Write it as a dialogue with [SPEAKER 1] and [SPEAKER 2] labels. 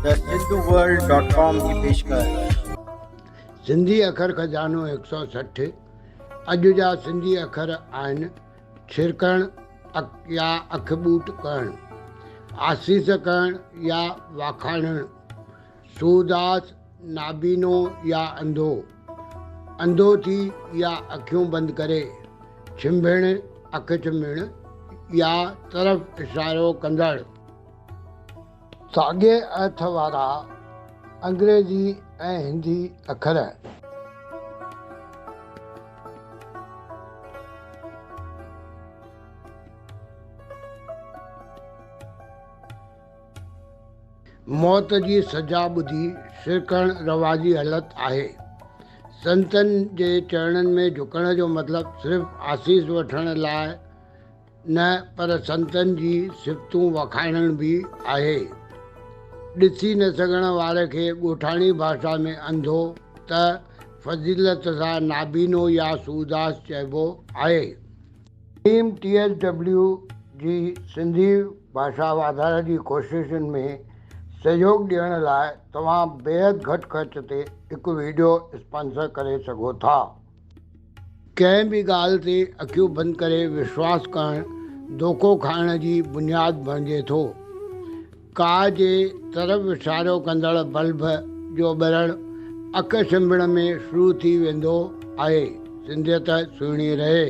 [SPEAKER 1] The सिंधुवर्ल्ड.com की पेशकश।
[SPEAKER 2] सिंधी अखर खजानो 160। अॼु जा सिंधी अखर आहिनि छिरकण या अख ॿूट करण, आसीस करण या वाखाणण, सूदास, नाबीनो या अंधो, अंधो थी या अखियूं बंदि करे, छिंभिण, अख छिंभिण या तरफ़ इशारो कंदड़। साॻिए अर्थ वारा अंग्रेज़ी ऐं हिंदी अखर। मौत जी सजा ॿुधी छिरकण रवाजी हालत आहे। संतनि जे चरणनि में झुकण जो मतिलबु सिर्फ़ु आसीस वठण लाइ न, पर संतनि जी सिफ़तूं वखाइण बि आहे। ॾिसी न सघण वारे खे ॻोठाणी भाषा में अंधो त फज़ीलत सां नाबीनो या सूदास चइबो आहे। टीम TSW जी सिंधी भाषा वाधारे जी कोशिशुनि में सहयोग ॾियण लाइ तव्हां बेहद घटि ख़र्च ते हिकु वीडियो स्पॉन्सर करे सघो था। कंहिं बि ॻाल्हि ते अखियूं बंदि करे विश्वास करणु धोखो खाइण जी बुनियादु बणिजे थो। काह जे तरफ़ इशारो कंदड़ बल्ब जो ॿरणु अख छिंभिण में शुरू थी वेंदो आहे। सिंधियत सुहिणी रहे।